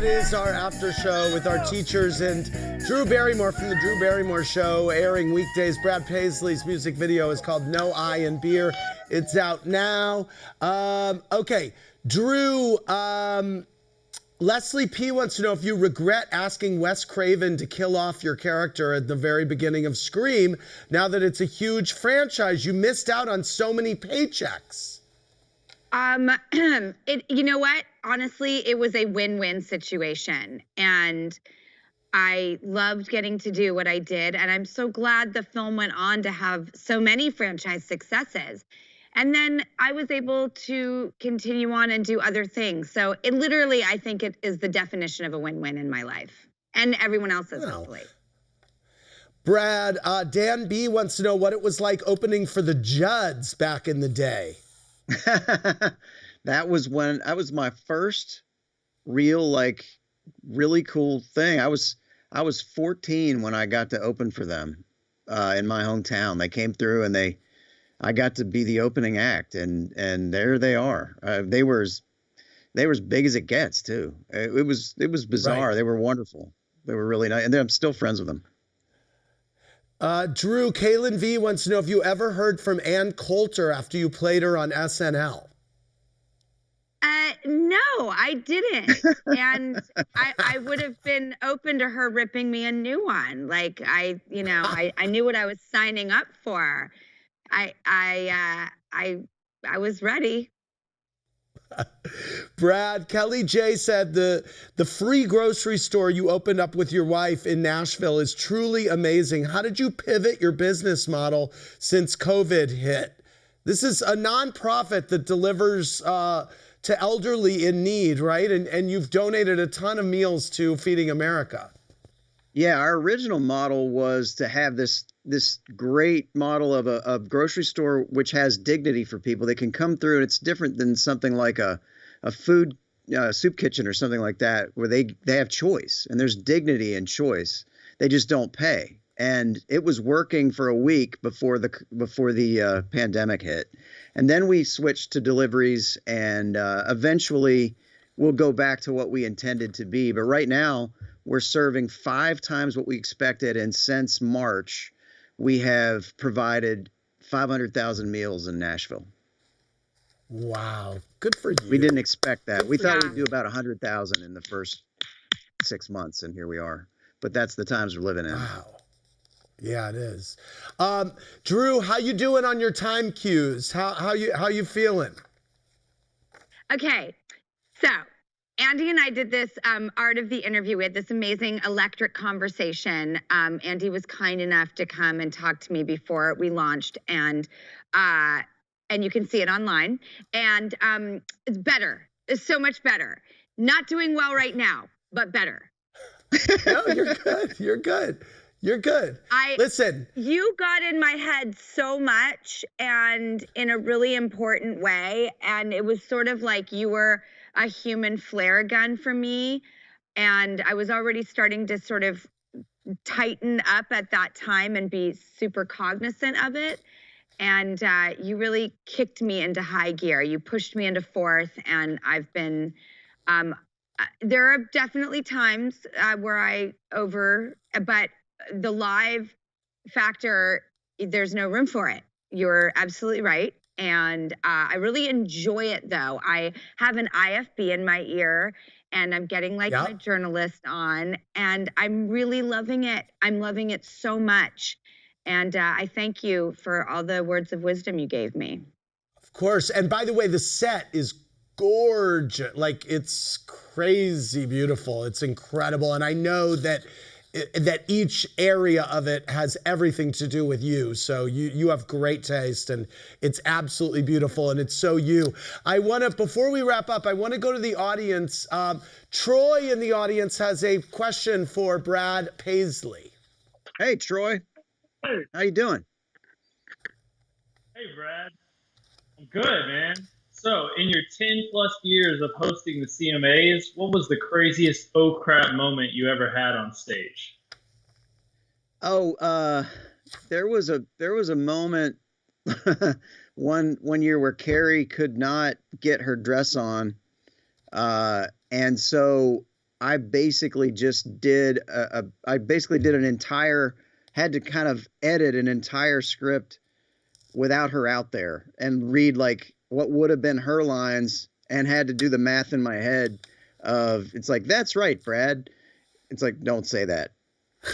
is our after show with our teachers and Drew Barrymore from The Drew Barrymore Show, airing weekdays. Brad Paisley's music video is called No Eye in Beer. It's out now. Okay, Drew, Leslie P. wants to know if you regret asking Wes Craven to kill off your character at the very beginning of Scream. Now that it's a huge franchise, you missed out on so many paychecks. You know what? Honestly, it was a win-win situation. And I loved getting to do what I did. And I'm so glad the film went on to have so many franchise successes. And then I was able to continue on and do other things. So it literally, I think it is the definition of a win-win in my life. And everyone else's, hopefully. Brad, Dan B. wants to know what it was like opening for the Judds back in the day. That was my first real, like, really cool thing. I was 14 when I got to open for them in my hometown. They came through and I got to be the opening act, and there they are. They were as big as it gets too. It was bizarre. Right. They were wonderful. They were really nice, and I'm still friends with them. Drew, Kaylin V wants to know if you ever heard from Ann Coulter after you played her on SNL. No, I didn't. And I would have been open to her ripping me a new one. Like I knew what I was signing up for. I was ready. Brad, Kelly J said the free grocery store you opened up with your wife in Nashville is truly amazing. How did you pivot your business model since COVID hit? This is a nonprofit that delivers to elderly in need, right? And you've donated a ton of meals to Feeding America. Yeah, our original model was to have this great model of a grocery store which has dignity for people. They can come through, and it's different than something like a food soup kitchen or something like that, where they have choice, and there's dignity in choice. They just don't pay. And it was working for a week before the pandemic hit. And then we switched to deliveries, and eventually we'll go back to what we intended to be. But right now we're serving 5 times what we expected. And since March, we have provided 500,000 meals in Nashville. Wow. Good for you. We didn't expect that. We thought we'd do about 100,000 in the first 6 months, and here we are. But that's the times we're living in. Wow. Yeah, it is. Drew, how you doing on your time cues? How you feeling? Okay, so Andy and I did this art of the interview. We had this amazing electric conversation. Andy was kind enough to come and talk to me before we launched, and you can see it online. And it's better. It's so much better. Not doing well right now, but better. No, you're good. You're good. You're good. Listen. You got in my head so much, and in a really important way. And it was sort of like you were a human flare gun for me. And I was already starting to sort of tighten up at that time and be super cognizant of it. And you really kicked me into high gear. You pushed me into fourth, and I've been, there are definitely times where but the live factor, there's no room for it. You're absolutely right. And I really enjoy it, though. I have an IFB in my ear, and I'm getting like my journalist on, and I'm really loving it. I'm loving it so much. And I thank you for all the words of wisdom you gave me. Of course. And by the way, the set is gorgeous. Like, it's crazy beautiful. It's incredible. And I know that each area of it has everything to do with you. So you have great taste, and it's absolutely beautiful, and it's so you. Before we wrap up, I want to go to the audience. Troy in the audience has a question for Brad Paisley. Hey, Troy. Hey. How you doing? Hey, Brad. I'm good, man. So, in your 10+ years of hosting the CMAs, what was the craziest oh crap moment you ever had on stage? There was a moment one year where Carrie could not get her dress on, and so I basically just did had to kind of edit an entire script without her out there and read like what would have been her lines, and had to do the math in my head of, it's like, that's right, Brad. It's like, don't say that.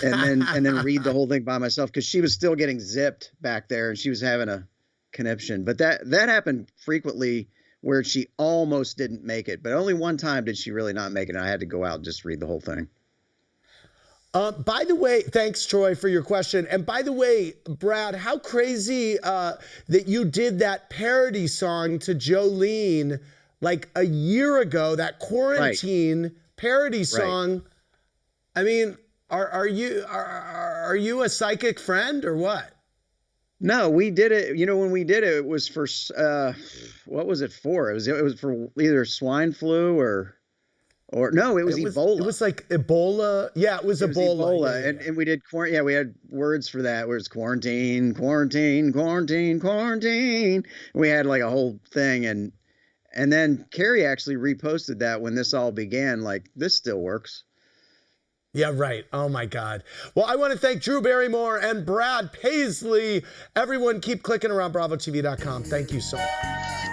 And then read the whole thing by myself, because she was still getting zipped back there and she was having a conniption. But that happened frequently, where she almost didn't make it, but only one time did she really not make it, and I had to go out and just read the whole thing. By the way, thanks, Troy, for your question. And by the way, Brad, how crazy that you did that parody song to Jolene like a year ago, that quarantine parody song. Right. I mean, are you a psychic friend or what? No, we did it. You know, when we did it, it was for what was it for? It was for either swine flu or no, it was Ebola. It was like Ebola. Yeah, it was Ebola. Yeah. And we did we had words for that. Where it's quarantine, quarantine, quarantine, quarantine. And we had like a whole thing, and then Carrie actually reposted that when this all began. Like, this still works. Yeah, right. Oh, my God. Well, I want to thank Drew Barrymore and Brad Paisley. Everyone, keep clicking around BravoTV.com. Thank you so much.